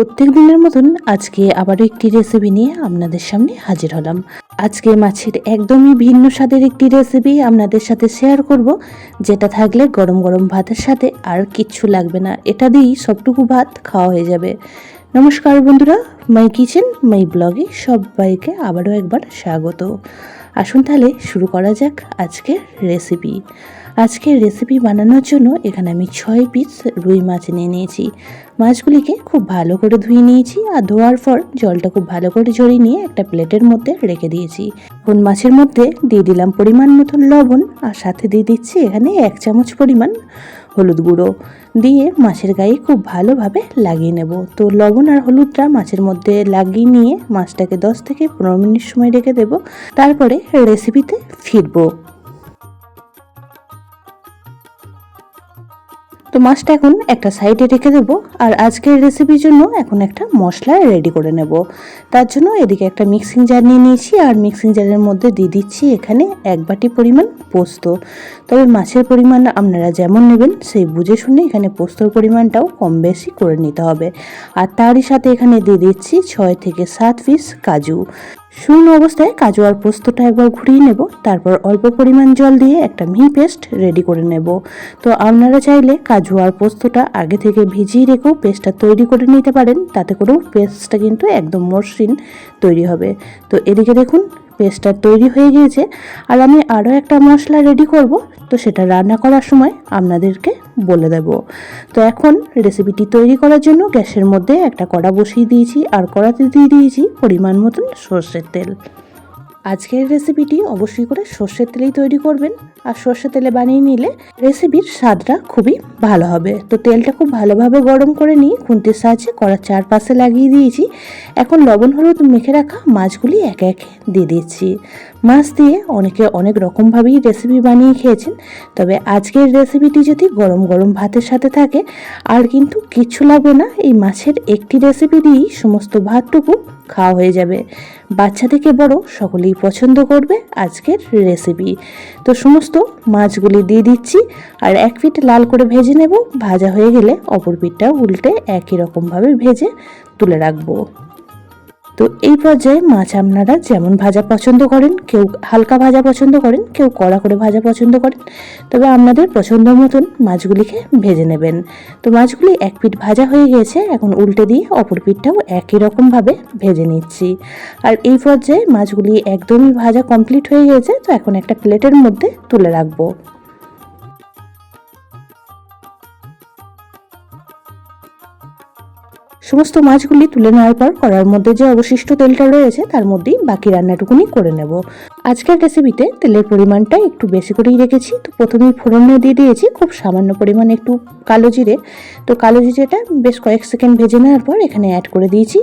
প্রত্যেক দিনের মতন আজকে আবারও একটি রেসিপি নিয়ে আপনাদের সামনে হাজির হলাম। আজকে মাছের একদমই ভিন্ন স্বাদের একটি রেসিপি আপনাদের সাথে শেয়ার করব, যেটা থাকলে গরম গরম ভাতের সাথে আর কিচ্ছু লাগবে না, এটা দিয়েই সবটুকু ভাত খাওয়া হয়ে যাবে। নমস্কার বন্ধুরা, মাই কিচেন মাই ব্লগে সবাইকে আবারও একবার স্বাগত। আসুন তাহলে শুরু করা যাক আজকের রেসিপি। আজকের রেসিপি বানানোর জন্য এখানে আমি 6 পিস রুই মাছ নিয়ে নিয়েছি। মাছগুলিকে খুব ভালো করে ধুয়ে নিয়েছি আর ধোয়ার পর জলটা খুব ভালো করে ঝরিয়ে নিয়ে একটা প্লেটের মধ্যে রেখে দিয়েছি। এখন মাছের মধ্যে দিয়ে দিলাম পরিমাণ মতন লবণ আর সাথে দিয়ে দিচ্ছি এখানে 1 চামচ পরিমাণ হলুদ গুঁড়ো দিয়ে মাছের গায়ে খুব ভালোভাবে লাগিয়ে নেব। তো লবণ আর হলুদটা মাছের মধ্যে লাগিয়ে নিয়ে মাছটাকে 10 থেকে 15 মিনিট সময় রেখে দেব, তারপরে রেসিপিতে ফিরবো। তো মাছটা এখন একটা সাইডে রেখে দেবো আর আজকের রেসিপির জন্য এখন একটা মশলা রেডি করে নেব। তার জন্য এদিকে একটা মিক্সিং জার নিয়ে নিয়েছি আর মিক্সিং জারের মধ্যে দিয়ে দিচ্ছি এখানে 1 বাটি পরিমাণ পোস্ত। তবে মাছের পরিমাণ আপনারা যেমন নেবেন সেই বুঝে শুনে এখানে পোস্তর পরিমাণটাও কম বেশি করে নিতে হবে। আর তারই সাথে এখানে দিয়ে দিচ্ছি 6 থেকে 7 পিস কাজু। শুকনো অবস্থায় কাজু আর পোস্তটা একবার ঘুরিয়ে নেব, তারপর অল্প পরিমাণ জল দিয়ে একটা মিহি পেস্ট রেডি করে নেব। তো আপনারা চাইলে কাজু আর পোস্তটা আগে থেকে ভিজিয়ে রেখেও পেস্টটা তৈরি করে নিতে পারেন, তাতে করেও পেস্টটা কিন্তু একদম মসৃণ তৈরি হবে। তো এদিকে দেখুন পেস্টটা তৈরি হয়ে গিয়েছে আর আমি আরও একটা মশলা রেডি করব, তো সেটা রান্না করার সময় আপনাদেরকে বলে দেব। তো এখন রেসিপিটি তৈরি করার জন্য গ্যাসের মধ্যে একটা কড়া বসিয়ে দিয়েছি আর কড়াতে দিয়ে দিয়েছি পরিমাণ মতন সর্ষের তেল। আজকের রেসিপিটি অবশ্যই করে সর্ষের তেলেই তৈরি করবেন আর সর্ষের তেলে বানিয়ে নিলে রেসিপির স্বাদটা খুবই ভালো হবে। তো তেলটা খুব ভালোভাবে গরম করে নিয়ে খুন্তির সাহায্যে কড়ার চারপাশে লাগিয়ে দিয়েছি। এখন লবণ হলুদ মেখে রাখা মাছগুলি একে একে দিয়ে দিচ্ছি। মাছ দিয়ে অনেকে অনেক রকমভাবেই রেসিপি বানিয়ে খেয়েছেন, তবে আজকের রেসিপিটি যদি গরম গরম ভাতের সাথে থাকে আর কিন্তু কিচ্ছু লাগবে না, এই মাছের একটি রেসিপি দিয়েই সমস্ত ভাতটুকু খাওয়া হয়ে যাবে। বাচ্চা থেকে বড় সকলেই পছন্দ করবে আজকের রেসিপি। তো সমস্ত মাছগুলি দিয়ে দিচ্ছি আর 1 পিঠ লাল করে ভেজে নেব। ভাজা হয়ে গেলে অপর পিঠটাও উল্টে একই রকমভাবে ভেজে তুলে রাখবো। তো এই পর্যায়ে মাছ আপনারা যেমন ভাজা পছন্দ করেন, কেউ হালকা ভাজা পছন্দ করেন, কেউ কড়া করে ভাজা পছন্দ করেন, তবে আপনাদের পছন্দ মতন মাছগুলিকে ভেজে নেবেন। তো মাছগুলি 1 পিঠ ভাজা হয়ে গিয়েছে, এখন উল্টে দিয়ে অপর পিঠটাও একই রকমভাবে ভেজে নিচ্ছি। আর এই পর্যায়ে মাছগুলি একদমই ভাজা কমপ্লিট হয়ে গিয়েছে, তো এখন একটা প্লেটের মধ্যে তুলে রাখবো। সমস্ত মাছগুলি তুলে নেওয়ার পর কড়ার মধ্যে যে অবশিষ্ট তেলটা রয়েছে তার মধ্যেই বাকি রান্নাটুকুনি করে নেব। আজকের রেসিপিতে তেলের পরিমাণটা একটু বেশি করেই রেখেছি। তো প্রথমেই ফোড়নে দিয়ে দিয়েছি খুব সামান্য পরিমাণে একটু কালো জিরে। তো কালো জিরেটা বেশ কয়েক সেকেন্ড ভেজে নেওয়ার পর এখানে অ্যাড করে দিয়েছি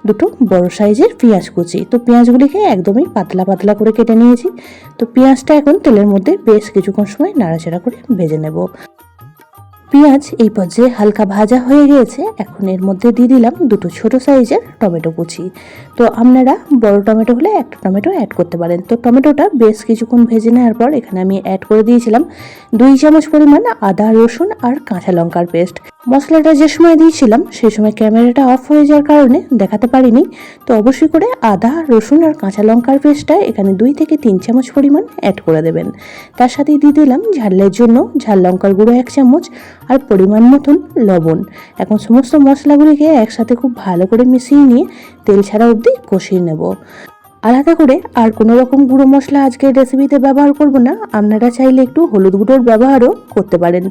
2 বড় সাইজের পেঁয়াজ কুচি। তো পেঁয়াজগুলিকে একদমই পাতলা পাতলা করে কেটে নিয়েছি। তো পেঁয়াজটা এখন তেলের মধ্যে বেশ কিছুক্ষণ সময় নাড়াচাড়া করে ভেজে নেব। পেঁয়াজ এই পর্যায়ে হালকা ভাজা হয়ে গিয়েছে, এখন এর মধ্যে দিয়ে দিলাম 2 ছোট সাইজের টমেটো কুচি। তো আপনারা বড় টমেটো হলে একটা টমেটো অ্যাড করতে পারেন। তো টমেটোটা বেশ কিছুক্ষণ ভেজে নেওয়ার পর এখানে আমি অ্যাড করে দিয়েছিলাম 2 চামচ পরিমাণ আদা রসুন আর কাঁচা লঙ্কার পেস্ট। মশলাটা যে সময় দিয়েছিলাম সেই সময় ক্যামেরাটা অফ হয়ে যাওয়ার কারণে দেখাতে পারিনি। তো অবশ্যই করে আদা রসুন আর কাঁচা লঙ্কার পেস্টটা এখানে 2 থেকে 3 চামচ পরিমাণ অ্যাড করে দেবেন। তার সাথে দিয়ে দিলাম ঝালের জন্য ঝাল লঙ্কার গুঁড়ো 1 চামচ আর পরিমাণ মতন লবণ। এখন সমস্ত মশলাগুলিকে একসাথে খুব ভালো করে মিশিয়ে নিয়ে তেল ছাড়া অবধি কষিয়ে নেব। আলাদা করে আর কোনো রকম গুঁড়ো মশলা আজকের রেসিপিতে ব্যবহার করব না, আপনারা চাইলে একটু হলুদ গুঁড়োর ব্যবহারও করতে পারেন।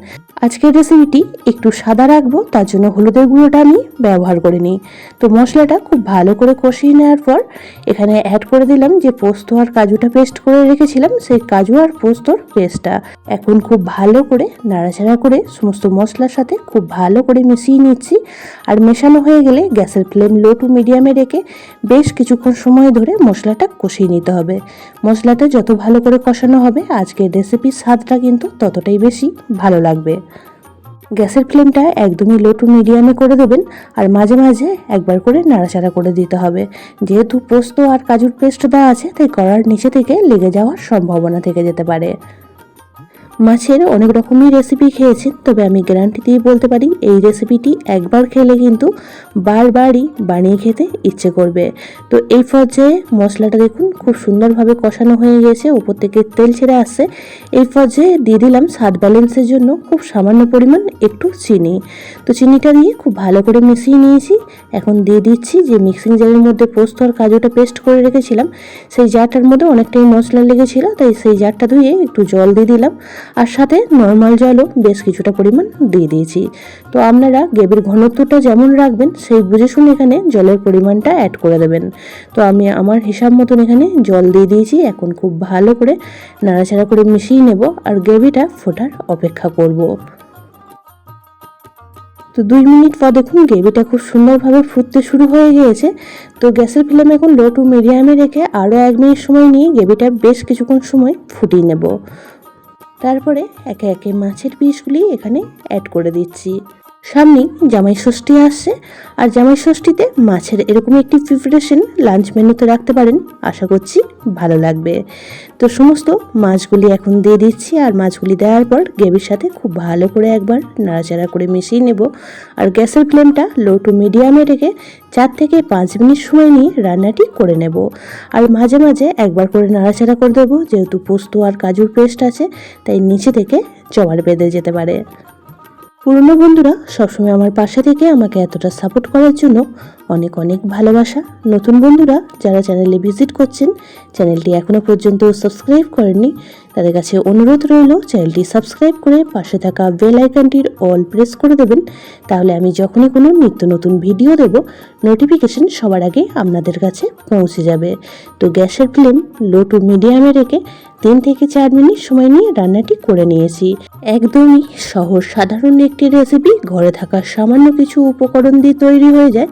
আজকের রেসিপিটি একটু সাদা রাখবো, তার জন্য হলুদের গুঁড়োটা আমি ব্যবহার করে নিই। তো মশলাটা খুব ভালো করে কষিয়ে নেওয়ার পর এখানে অ্যাড করে দিলাম যে পোস্ত আর কাজুটা পেস্ট করে রেখেছিলাম, সেই কাজু আর পোস্তর পেস্টটা এখন খুব ভালো করে নাড়াচাড়া করে সমস্ত মশলার সাথে খুব ভালো করে মিশিয়ে নিচ্ছি। আর মেশানো হয়ে গেলে গ্যাসের ফ্লেম লো টু মিডিয়ামে রেখে বেশ কিছুক্ষণ সময় ধরে মশলাটা কষিয়ে নিতে হবে। মশলাটা যত ভালো করে কষানো হবে আজকের রেসিপির স্বাদটা কিন্তু ততটাই বেশি ভালো লাগবে। গ্যাসের ফ্লেমটা একদমই লো টু মিডিয়ামে করে দেবেন আর মাঝে মাঝে একবার করে নাড়াচাড়া করে দিতে হবে। যেহেতু পোস্ত আর কাজুর পেস্ট দেওয়া আছে তাই কড়ার নিচে থেকে লেগে যাওয়ার সম্ভাবনা থেকে যেতে পারে। মাছের অনেক রকমই রেসিপি খেয়েছেন, তবে আমি গ্যারান্টি দিয়ে বলতে পারি এই রেসিপিটি একবার খেলে কিন্তু বারবারই বানিয়ে খেতে ইচ্ছে করবে। তো এই পর্যায়ে মশলাটা দেখুন খুব সুন্দরভাবে কষানো হয়ে গেছে, উপর থেকে তেল ছেড়ে আসছে। এই পর্যায়ে দিয়ে দিলাম স্বাদ ব্যালেন্সের জন্য খুব সামান্য পরিমাণ একটু চিনি। তো চিনিটা দিয়ে খুব ভালো করে মিশিয়ে নিয়েছি। এখন দিয়ে দিচ্ছি যে মিক্সিং জারের মধ্যে পোস্ত আর কাজুটা পেস্ট করে রেখেছিলাম, সেই জারটার মধ্যে অনেকটাই মশলা লেগেছিল, তাই সেই জারটা ধুয়ে একটু জল দিয়ে দিলাম, আর সাথে নর্মাল জলও বেশ কিছুটা পরিমাণ দিয়ে দিয়েছি। তো আপনারা গ্রেভির ঘনত্বটা যেমন রাখবেন সেই বুঝে শুনে এখানে জলের পরিমাণটা অ্যাড করে দেবেন। তো আমি আমার হিসাব মতন এখানে জল দিয়ে দিয়েছি। এখন খুব ভালো করে নাড়াচাড়া করে মিশিয়ে নেব আর গ্রেভিটা ফোটার অপেক্ষা করব। তো 2 মিনিট পর দেখুন গ্রেভিটা খুব সুন্দরভাবে ফুটতে শুরু হয়ে গিয়েছে। তো গ্যাসের ফ্লেম এখন লো টু মিডিয়ামে রেখে আরও 1 মিনিট সময় নিয়ে গ্রেভিটা বেশ কিছুক্ষণ সময় ফুটিয়ে নেব। তারপরে একে একে মাছের পিসগুলি এখানে অ্যাড করে দিচ্ছি। সামনেই জামাই ষষ্ঠী আসছে, আর জামাই ষষ্ঠীতে মাছের এরকম একটি প্রিপারেশন লাঞ্চ মেনুতে রাখতে পারেন, আশা করছি ভালো লাগবে। তো সমস্ত মাছগুলি এখন দিয়ে দিচ্ছি, আর মাছগুলি দেওয়ার পর গ্রেভির সাথে খুব ভালো করে একবার নাড়াচাড়া করে মিশিয়ে নেব। আর গ্যাসের ফ্লেমটা লো টু মিডিয়ামে রেখে 4 থেকে 5 মিনিট সময় নিয়ে রান্নাটি করে নেব। আর মাঝে মাঝে একবার করে নাড়াচাড়া করে দেবো, যেহেতু পোস্ত আর কাজুর পেস্ট আছে তাই নিচে থেকে জমাট বেঁধে যেতে পারে। পুরনো বন্ধুরা সবসময় আমার পাশে থেকে আমাকে এতটা সাপোর্ট করার জন্য অনেক অনেক ভালোবাসা। নতুন বন্ধুরা যারা চ্যানেলে ভিজিট করছেন, চ্যানেলটি এখনও পর্যন্ত সাবস্ক্রাইব করেননি, তাদের কাছে অনুরোধ রইল চ্যানেলটি সাবস্ক্রাইব করে পাশে থাকা বেল আইকনটির অল প্রেস করে দেবেন। তাহলে আমি যখনই কোনো নিত্য নতুন ভিডিও দেব, নোটিফিকেশন সবার আগে আপনাদের কাছে পৌঁছে যাবে। তো গ্যাসের ফ্লেম লো টু মিডিয়ামে রেখে 3 থেকে 4 মিনিট সময় নিয়ে রান্নাটি করে নিয়েছি। একদমই সহজ সাধারণ একটি রেসিপি, ঘরে থাকা সামান্য কিছু উপকরণ দিয়ে তৈরি হয়ে যায়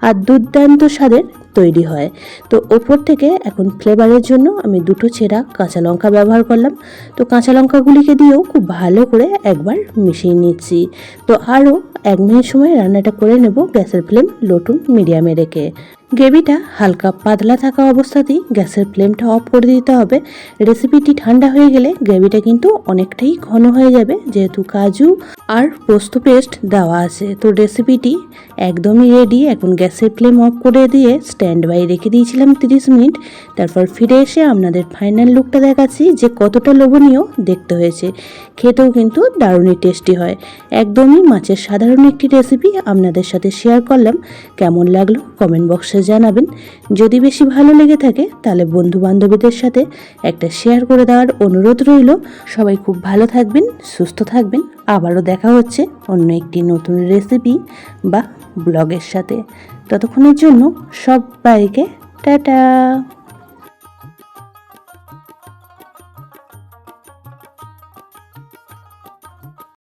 আর দুর্দান্ত স্বাদের তৈরি হয়। তো ওপর থেকে এখন ফ্লেভারের জন্য আমি 2টো ছেঁড়া কাঁচা লঙ্কা ব্যবহার করলাম। তো কাঁচা লঙ্কাগুলিকে দিয়েও খুব ভালো করে একবার মিশিয়ে নিচ্ছি। তো আরও 1 মিনিট সময় রান্নাটা করে নেব গ্যাসের ফ্লেম লো টু মিডিয়ামে রেখে। গ্রেভিটা হালকা পাতলা থাকা অবস্থাতেই গ্যাসের ফ্লেমটা অফ করে দিতে হবে। রেসিপিটি ঠান্ডা হয়ে গেলে গ্রেভিটা কিন্তু অনেকটাই ঘন হয়ে যাবে, যেহেতু কাজু আর পোস্ত পেস্ট দেওয়া আছে। তো রেসিপিটি একদমই রেডি। এখন গ্যাসের ফ্লেম অফ করে দিয়ে স্ট্যান্ড বাই রেখে দিয়েছিলাম 30 মিনিট। তারপর ফিরে এসে আপনাদের ফাইনাল লুকটা দেখাচ্ছি যে কতটা লোভনীয় দেখতে হয়েছে। খেতেও কিন্তু দারুণই টেস্টি হয়। একদমই মাছের সাধারণ একটি রেসিপি আপনাদের সাথে শেয়ার করলাম। কেমন লাগলো কমেন্ট বক্সে জানাবেন। যদি বেশি ভালো লেগে থাকে তাহলে বন্ধু বান্ধবীদের সাথে একটা শেয়ার করে দেওয়ার অনুরোধ রইল। সবাই খুব ভালো থাকবেন, সুস্থ থাকবেন। আবারও দেখা হচ্ছে অন্য একটি নতুন রেসিপি বা ব্লগের সাথে। ততক্ষণের জন্য সবাইকে টাটা।